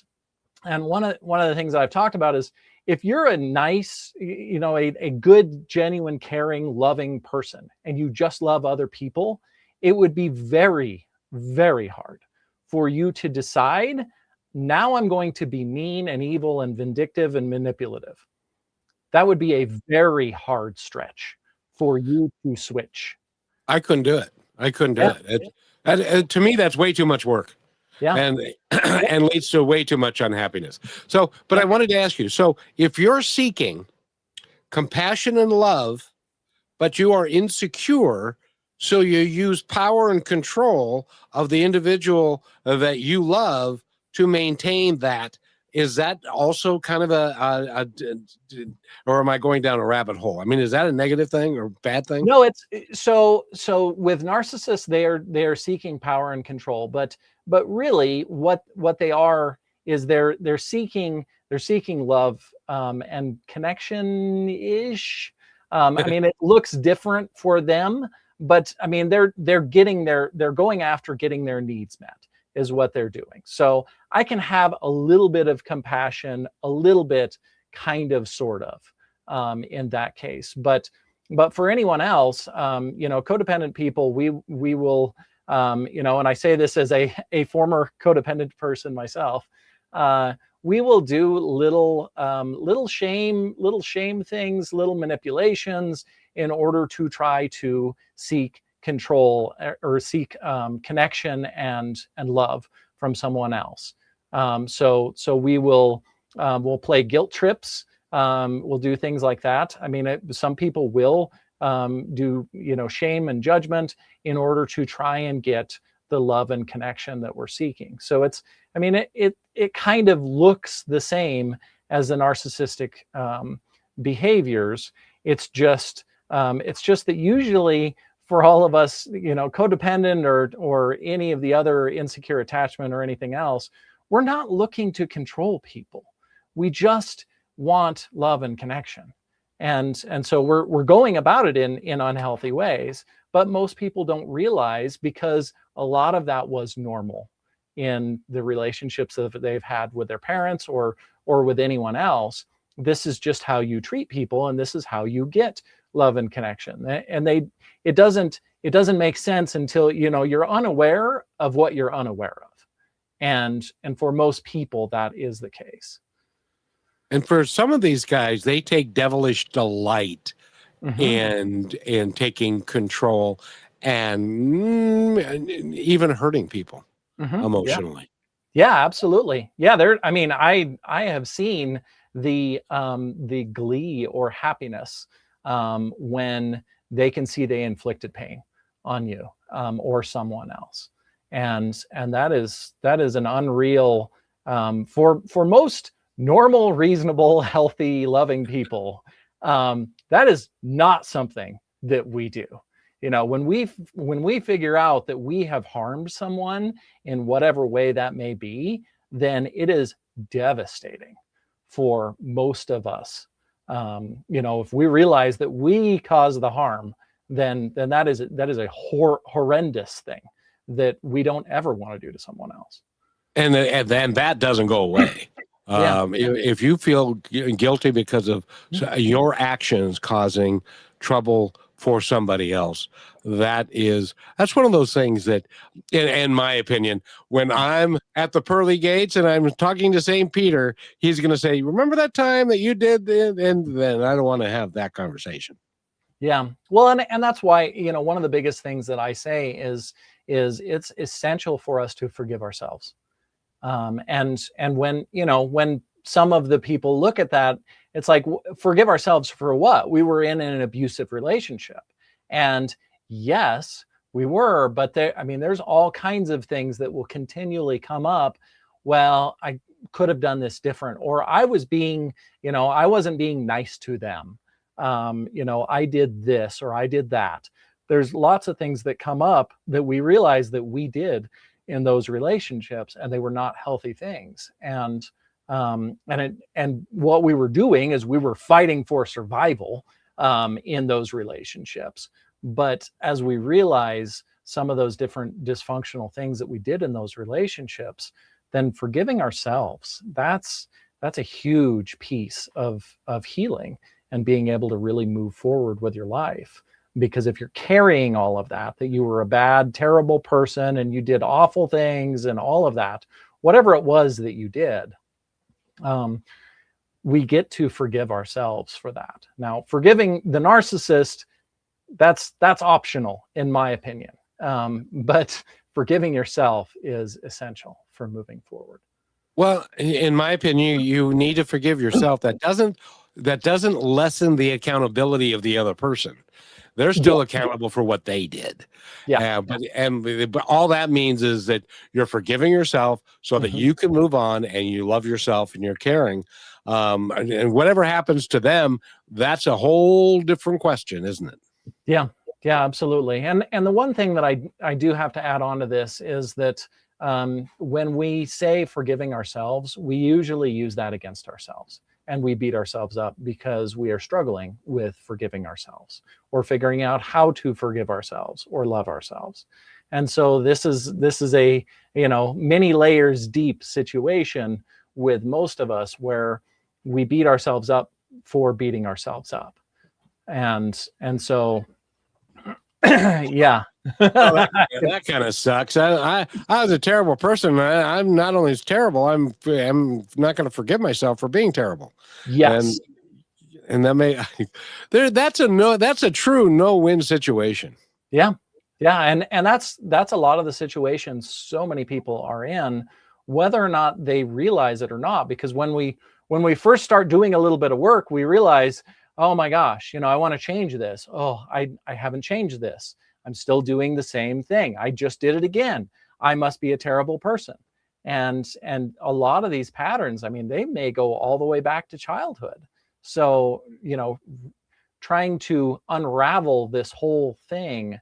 one of the things I've talked about is, if you're a nice, a good, genuine, caring, loving person, and you just love other people, it would be very, very hard for you to decide, now I'm going to be mean and evil and vindictive and manipulative. That would be a very hard stretch for you to switch. I couldn't do it. I couldn't do it. To me, that's way too much work. Yeah. And leads to way too much unhappiness. So, but I wanted to ask you, so if you're seeking compassion and love, but you are insecure, so you use power and control of the individual that you love to maintain that, is that also kind of or am I going down a rabbit hole? I mean, is that a negative thing or bad thing? No, it's so with narcissists, they are seeking power and control, but really what they are is they're seeking love and connection ish. I mean, it looks different for them, but I mean, they're going after getting their needs met is what they're doing. So I can have a little bit of compassion, a little bit, kind of, sort of, in that case. But for anyone else, codependent people, we will, and I say this as a former codependent person myself, we will do little shame things, little manipulations in order to try to seek control or seek connection and love from someone else. So we will we'll play guilt trips. We'll do things like that. I mean, some people will do shame and judgment in order to try and get the love and connection that we're seeking. So it kind of looks the same as the narcissistic behaviors. It's just that usually, for all of us, codependent or any of the other insecure attachment or anything else, we're not looking to control people. We just want love and connection. And so we're going about it in unhealthy ways, but most people don't realize, because a lot of that was normal in the relationships that they've had with their parents or with anyone else. This is just how you treat people, and this is how you get love and connection. And it doesn't make sense until you're unaware of what you're unaware of. And for most people, that is the case. And for some of these guys, they take devilish delight in taking control and even hurting people emotionally. Yeah, absolutely. Yeah, I have seen the glee or happiness when they can see they inflicted pain on you or someone else, and that is an unreal, for most normal, reasonable, healthy, loving people, that is not something that we do. When we figure out that we have harmed someone in whatever way that may be, then it is devastating for most of us. If we realize that we caused the harm, then that is a horrendous thing that we don't ever want to do to someone else. And then that doesn't go away. If you feel guilty because of your actions causing trouble for somebody else, that's one of those things that, in my opinion, when I'm at the pearly gates and I'm talking to St. Peter, he's going to say, remember that time that you did? And then I don't want to have that conversation. Yeah. Well, and that's why, one of the biggest things that I say is it's essential for us to forgive ourselves. And when some of the people look at that, it's like, forgive ourselves for what? We were in an abusive relationship. And yes, we were, but there's all kinds of things that will continually come up. Well, I could have done this different, or I was being, I wasn't being nice to them. I did this or I did that. There's lots of things that come up that we realize that we did in those relationships, and they were not healthy things. And what we were doing is we were fighting for survival in those relationships. But as we realize some of those different dysfunctional things that we did in those relationships, then forgiving ourselves, that's a huge piece of healing and being able to really move forward with your life. Because if you're carrying all of that you were a bad, terrible person and you did awful things and all of that, whatever it was that you did, we get to forgive ourselves for that. Now, forgiving the narcissist, that's optional in my opinion. But forgiving yourself is essential for moving forward. Well, in my opinion, you need to forgive yourself. That doesn't lessen the accountability of the other person. They're still accountable for what they did. Yeah. But all that means is that you're forgiving yourself so that you can move on and you love yourself and you're caring. And whatever happens to them, that's a whole different question, isn't it? Yeah. Yeah, absolutely. And the one thing that I do have to add on to this is that when we say forgiving ourselves, we usually use that against ourselves. And we beat ourselves up because we are struggling with forgiving ourselves or figuring out how to forgive ourselves or love ourselves. And so this is a, many layers deep situation with most of us where we beat ourselves up for beating ourselves up. And so, yeah. Well, that kind of sucks. I was a terrible person. I'm not only terrible, I'm not going to forgive myself for being terrible. Yes. And that may that's a true no-win situation. Yeah. Yeah. And that's a lot of the situations so many people are in, whether or not they realize it or not. Because when we first start doing a little bit of work, we realize, oh my gosh, I want to change this. Oh, I haven't changed this. I'm still doing the same thing. I just did it again. I must be a terrible person. And a lot of these patterns, they may go all the way back to childhood. So, trying to unravel this whole thing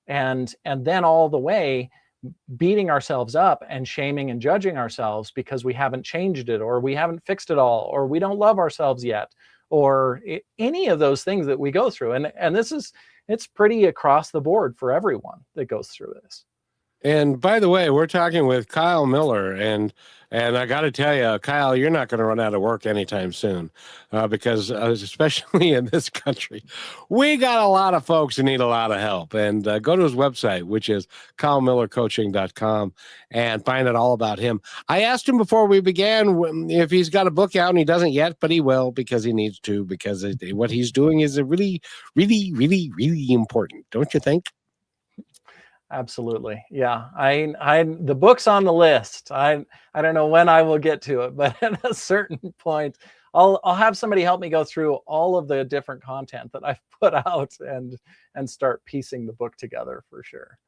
and then all the way beating ourselves up and shaming and judging ourselves because we haven't changed it, or we haven't fixed it all, or we don't love ourselves yet, or any of those things that we go through. And it's pretty across the board for everyone that goes through this. And by the way, we're talking with Kyle Miller, and I got to tell you, Kyle, you're not going to run out of work anytime soon, because especially in this country, we got a lot of folks who need a lot of help. And go to his website, which is kylemillercoaching.com, and find out all about him. I asked him before we began if he's got a book out, and he doesn't yet, but he will because he needs to, because what he's doing is really, really, really, really important, don't you think? Absolutely. Yeah. The book's on the list. I don't know when I will get to it, but at a certain point, I'll have somebody help me go through all of the different content that I've put out and start piecing the book together for sure.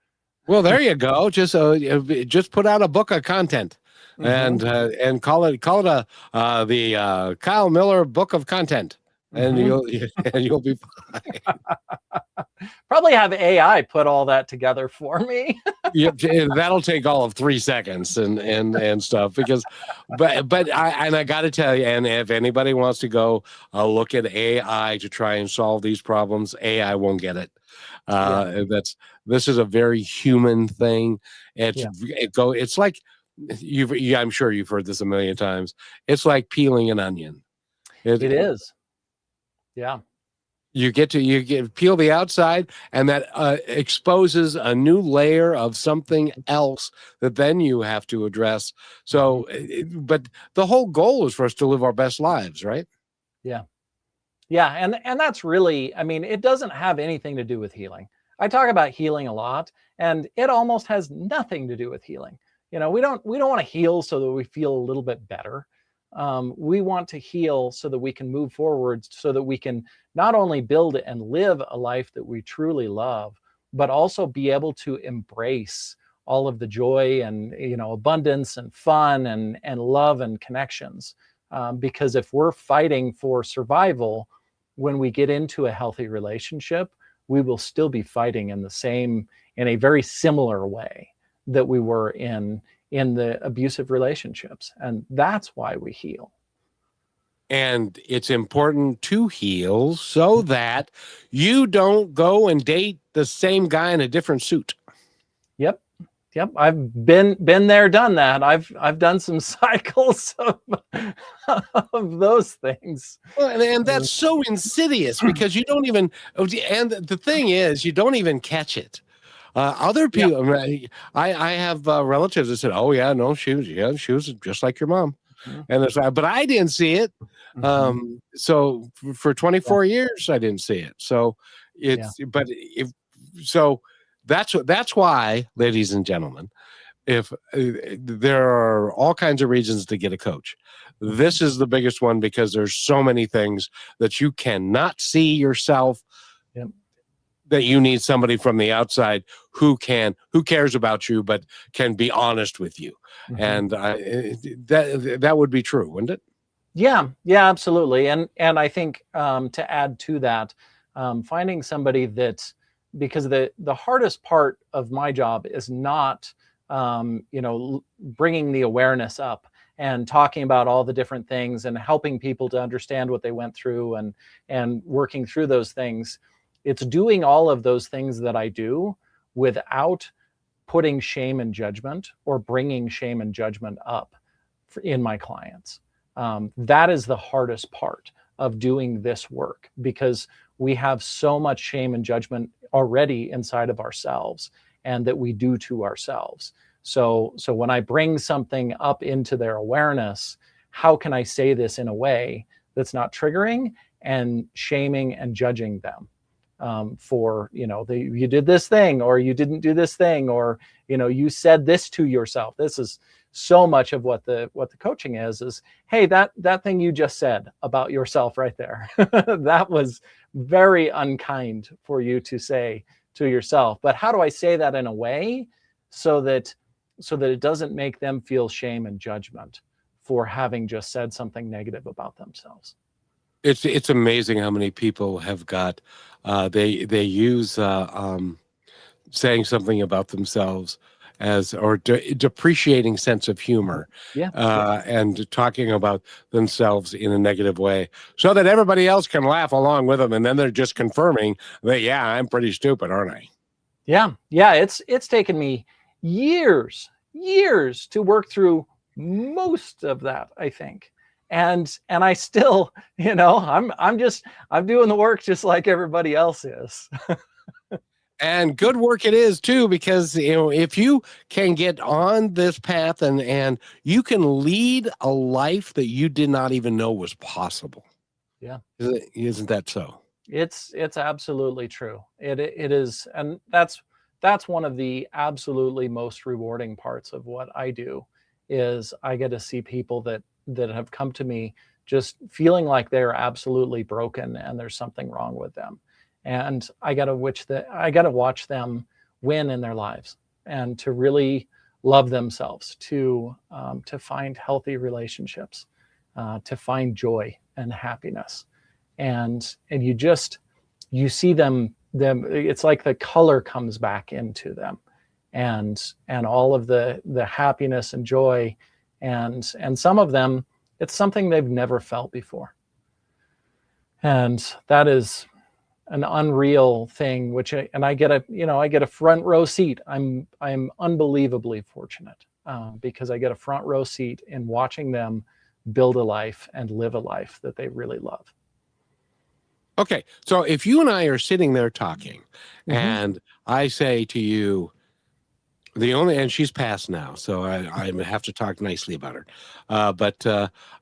Well, there you go. Just put out a book of content, and call it the Kyle Miller Book of Content, and you'll be fine. Probably have AI put all that together for me. Yep, that'll take all of 3 seconds and stuff, because but I got to tell you, and if anybody wants to go look at AI to try and solve these problems, AI won't get it. This is a very human thing. It's like I'm sure you've heard this a million times. It's like peeling an onion. It is. Yeah. You peel the outside, and that exposes a new layer of something else that then you have to address. So, but the whole goal is for us to live our best lives, right? Yeah. Yeah. And that's really, it doesn't have anything to do with healing. I talk about healing a lot, and it almost has nothing to do with healing. We don't want to heal so that we feel a little bit better. We want to heal so that we can move forward, so that we can not only build and live a life that we truly love, but also be able to embrace all of the joy and, abundance and fun and love and connections. Because if we're fighting for survival, when we get into a healthy relationship, we will still be fighting in a very similar way that we were in the abusive relationships. And that's why we heal. And it's important to heal so that you don't go and date the same guy in a different suit. Yep. I've been there, done that. I've done some cycles of those things. Well, and that's so insidious because you don't even, and the thing is, you don't even catch it. Other people, yeah. I have relatives that said, "Oh yeah, no, she was just like your mom," and it's but I didn't see it. So for 24 years, I didn't see it. So but that's why, ladies and gentlemen, if there are all kinds of reasons to get a coach, this is the biggest one because there's so many things that you cannot see yourself. Yep. That you need somebody from the outside who cares about you, but can be honest with you. And that would be true, wouldn't it? Yeah, absolutely. And I think to add to that, finding somebody that, because the hardest part of my job is not, bringing the awareness up and talking about all the different things and helping people to understand what they went through and working through those things. It's doing all of those things that I do without putting shame and judgment or bringing shame and judgment up in my clients. That is the hardest part of doing this work, because we have so much shame and judgment already inside of ourselves and that we do to ourselves. So when I bring something up into their awareness, how can I say this in a way that's not triggering and shaming and judging them? For, you did this thing, or you didn't do this thing, or, you said this to yourself. This is so much of what the coaching is, hey, that thing you just said about yourself right there, that was very unkind for you to say to yourself. But how do I say that in a way so that it doesn't make them feel shame and judgment for having just said something negative about themselves? It's amazing how many people have got they use saying something about themselves as or depreciating sense of humor, and talking about themselves in a negative way, so that everybody else can laugh along with them, and then they're just confirming that I'm pretty stupid, aren't I? Yeah, it's taken me years to work through most of that, I think. And I still, I'm doing the work just like everybody else is. And good work it is too, because if you can get on this path and you can lead a life that you did not even know was possible. Yeah. Isn't that so? It's absolutely true. It is, and that's one of the absolutely most rewarding parts of what I do, is I get to see people that have come to me just feeling like they're absolutely broken and there's something wrong with them. And I got to watch them win in their lives and to really love themselves, to find healthy relationships, to find joy and happiness. And you see them, it's like the color comes back into them, and all of the happiness and joy, and some of them, it's something they've never felt before. And that is an unreal thing, I get a front row seat. I'm unbelievably fortunate because I get a front row seat in watching them build a life and live a life that they really love. Okay, so if you and I are sitting there talking, and I say to you, and she's passed now, so I have to talk nicely about her. But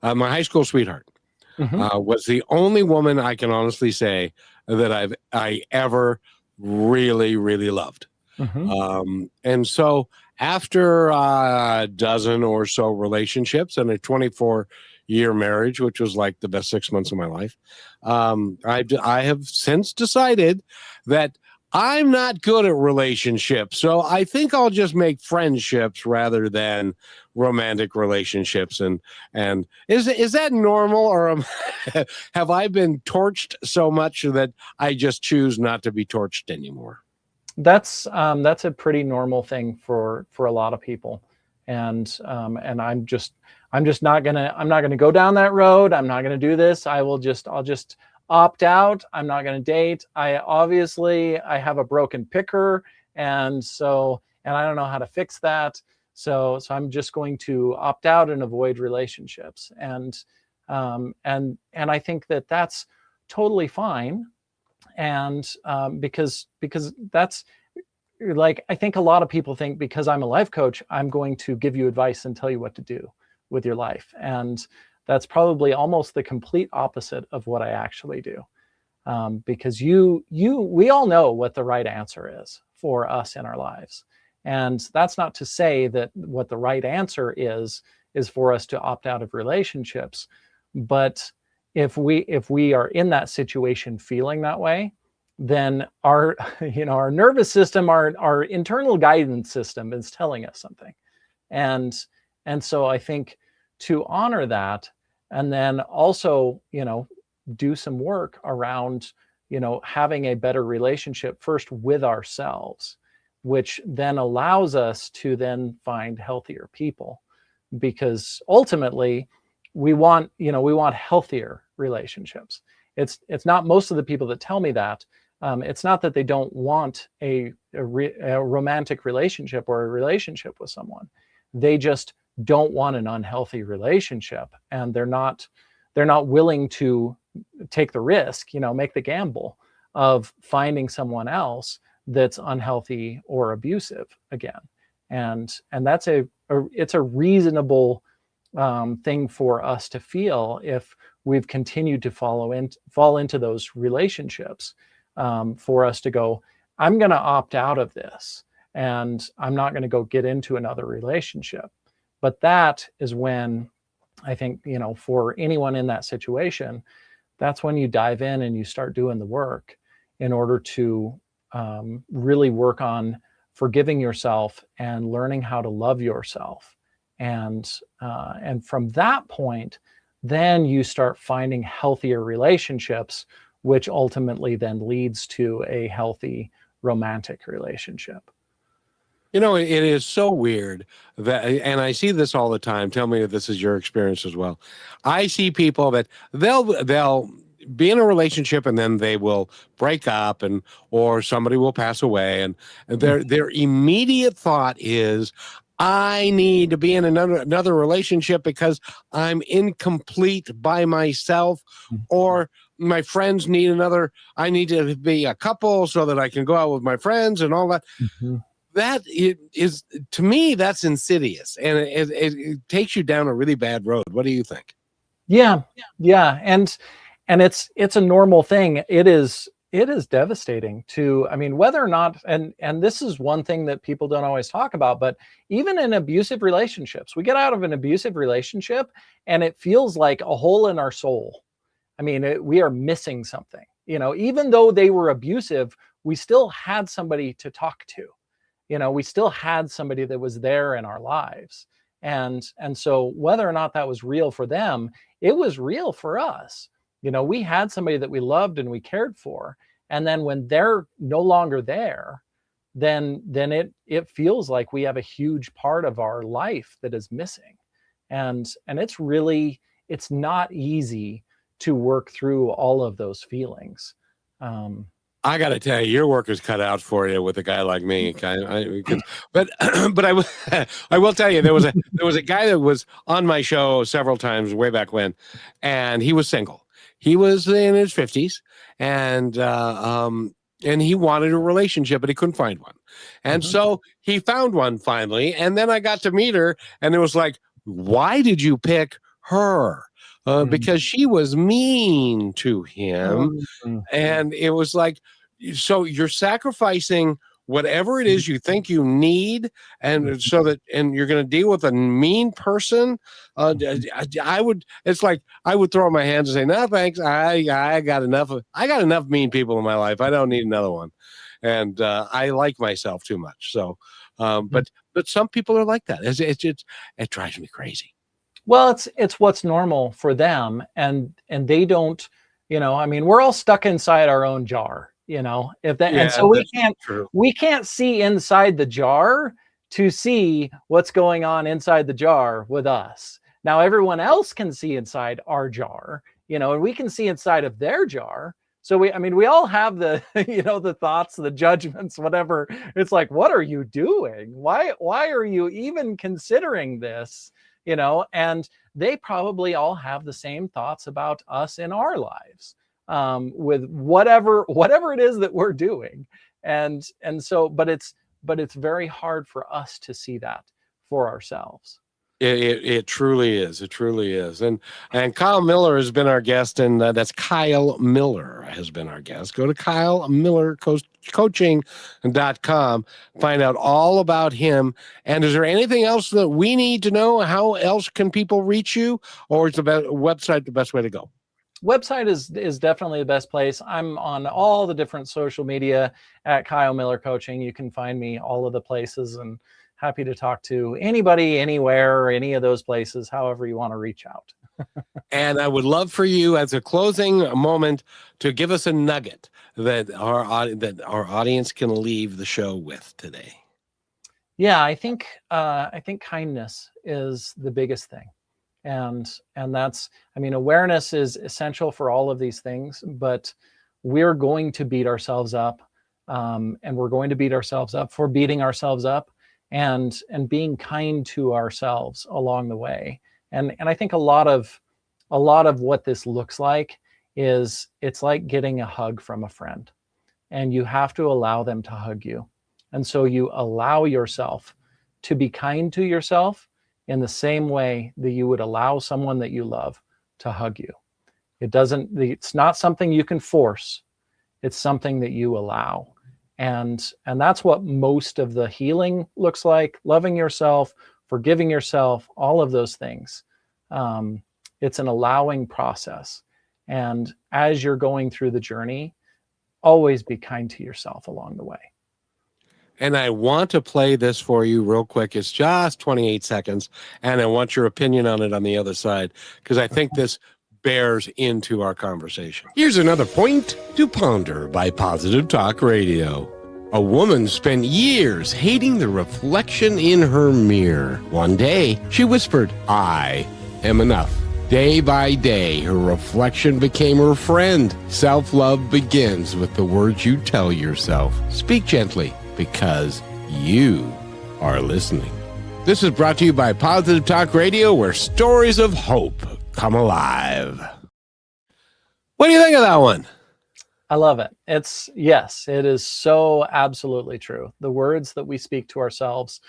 my high school sweetheart was the only woman I can honestly say that I ever really, really loved. And so after a dozen or so relationships and a 24 year marriage, which was like the best 6 months of my life. I have since decided that I'm not good at relationships, so I think I'll just make friendships rather than romantic relationships. And is that normal, or have I been torched so much that I just choose not to be torched anymore? That's a pretty normal thing for a lot of people, and I'm just not gonna go down that road. I'm not gonna do this. I'll just opt out. I'm not gonna date. I have a broken picker, and I don't know how to fix that. So I'm just going to opt out and avoid relationships, and I think that that's totally fine. And because that's, like, I think a lot of people think because I'm a life coach, I'm going to give you advice and tell you what to do with your life. And that's probably almost the complete opposite of what I actually do. Because we all know what the right answer is for us in our lives. And that's not to say that what the right answer is for us to opt out of relationships. But if we are in that situation feeling that way, then our nervous system, our internal guidance system is telling us something. And so I think to honor that, and then also, do some work around, having a better relationship first with ourselves, which then allows us to then find healthier people, because ultimately we want healthier relationships. It's not most of the people that tell me that. It's not that they don't want a romantic relationship or a relationship with someone. They just don't want an unhealthy relationship, and they're not willing to take the risk, make the gamble of finding someone else that's unhealthy or abusive again. And that's it's a reasonable thing for us to feel if we've continued to fall into those relationships, for us to go, I'm going to opt out of this, and I'm not going to go get into another relationship. But that is when I think, for anyone in that situation, that's when you dive in and you start doing the work in order to really work on forgiving yourself and learning how to love yourself. And from that point, then you start finding healthier relationships, which ultimately then leads to a healthy romantic relationship. It is so weird that, and I see this all the time. Tell me if this is your experience as well. I see people that they'll be in a relationship and then they will break up, or somebody will pass away, and their immediate thought is, I need to be in another relationship because I'm incomplete by myself, or my friends need another. I need to be a couple so that I can go out with my friends and all that. Mm-hmm. That is, to me, that's insidious, and it takes you down a really bad road. What do you think? Yeah. And it's a normal thing. It is devastating to, whether or not, and this is one thing that people don't always talk about, but even in abusive relationships, we get out of an abusive relationship and it feels like a hole in our soul. We are missing something. Even though they were abusive, we still had somebody to talk to. We still had somebody that was there in our lives. And so whether or not that was real for them, it was real for us. We had somebody that we loved and we cared for. And then when they're no longer there, then it feels like we have a huge part of our life that is missing. And it's not easy to work through all of those feelings. I got to tell you, your work is cut out for you with a guy like me. But I will tell you, there was a guy that was on my show several times way back when, and he was single. He was in his 50s, and he wanted a relationship, but he couldn't find one. And so he found one finally, and then I got to meet her, and it was like, why did you pick her? Because she was mean to him. And it was like, so you're sacrificing whatever it is you think you need, and so that, and you're going to deal with a mean person. I would, it's like I would throw up my hands and say, no thanks, I got enough mean people in my life. I don't need another one. And I like myself too much. So but some people are like that. It drives me crazy. Well, it's what's normal for them, and they don't, I mean, we're all stuck inside our own jar, if that, Yeah, and so true. we can't see inside the jar to see what's going on inside the jar with us. Now everyone else can see inside our jar, and we can see inside of their jar. So we all have the, the thoughts, the judgments, whatever. It's like, what are you doing? Why are you even considering this? And they probably all have the same thoughts about us in our lives, with whatever it is that we're doing. And so, but it's very hard for us to see that for ourselves. It truly is. It truly is. And Kyle Miller has been our guest, and that's Kyle Miller has been our guest. Go to KyleMillerCoaching.com, find out all about him. And is there anything else that we need to know? How else can people reach you, or is the website the best way to go? Website is definitely the best place. I'm on all the different social media at Kyle Miller Coaching. You can find me all of the places, and happy to talk to anybody, anywhere, any of those places, however you want to reach out. And I would love for you, as a closing moment, to give us a nugget that our audience can leave the show with today. Yeah, I think kindness is the biggest thing. And that's, awareness is essential for all of these things, but we're going to beat ourselves up. And we're going to beat ourselves up for beating ourselves up, and being kind to ourselves along the way. And I think a lot of what this looks like is, it's like getting a hug from a friend, and you have to allow them to hug you. And so you allow yourself to be kind to yourself in the same way that you would allow someone that you love to hug you. It's not something you can force. It's something that you allow. And that's what most of the healing looks like: loving yourself, forgiving yourself, all of those things. It's an allowing process. And as you're going through the journey, always be kind to yourself along the way. And I want to play this for you real quick. It's just 28 seconds. And I want your opinion on it on the other side, because I think this bears into our conversation. Here's another point to ponder by Positive Talk Radio. A woman spent years hating the reflection in her mirror. One day, she whispered, "I am enough." Day by day, her reflection became her friend. Self-love begins with the words you tell yourself. Speak gently, because you are listening. This is brought to you by Positive Talk Radio, where stories of hope come alive. What do you think of that one? I love it. Yes, it is so absolutely true. The words that we speak to ourselves.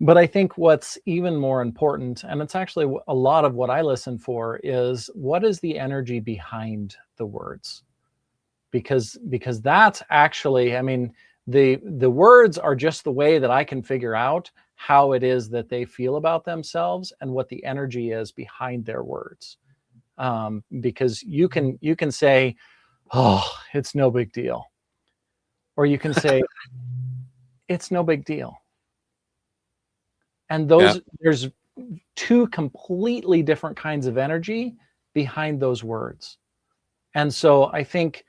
But I think what's even more important, and it's actually a lot of what I listen for, is what is the energy behind the words? Because that's actually, the words are just the way that I can figure out how it is that they feel about themselves and what the energy is behind their words. Because you can say, "Oh, it's no big deal," or you can say, "It's no big deal." And there's two completely different kinds of energy behind those words. And so I think,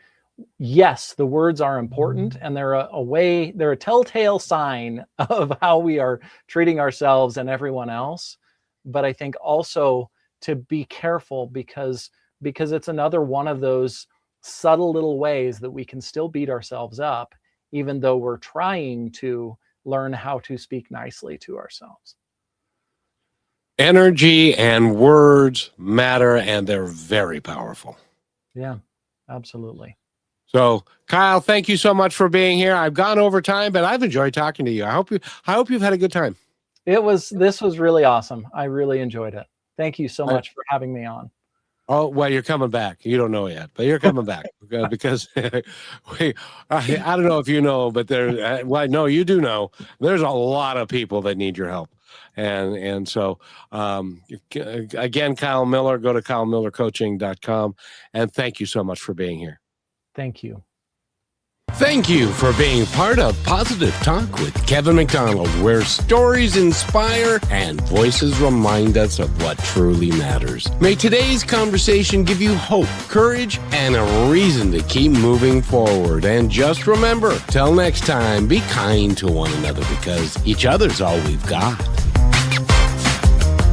yes, the words are important, and they're a telltale sign of how we are treating ourselves and everyone else. But I think also to be careful, because it's another one of those subtle little ways that we can still beat ourselves up, even though we're trying to learn how to speak nicely to ourselves. Energy and words matter, and they're very powerful. Yeah, absolutely. So, Kyle, thank you so much for being here. I've gone over time, but I've enjoyed talking to you. I hope you've had a good time. This was really awesome. I really enjoyed it. Thank you so much for having me on. Oh, well, you're coming back. You don't know yet, but you're coming back because I don't know if you know, but well, no, you do know. There's a lot of people that need your help. And so, again, Kyle Miller, go to kylemillercoaching.com. And thank you so much for being here. Thank you. Thank you for being part of Positive Talk with Kevin McDonald, where stories inspire and voices remind us of what truly matters. May today's conversation give you hope, courage, and a reason to keep moving forward. And just remember, till next time, be kind to one another because each other's all we've got.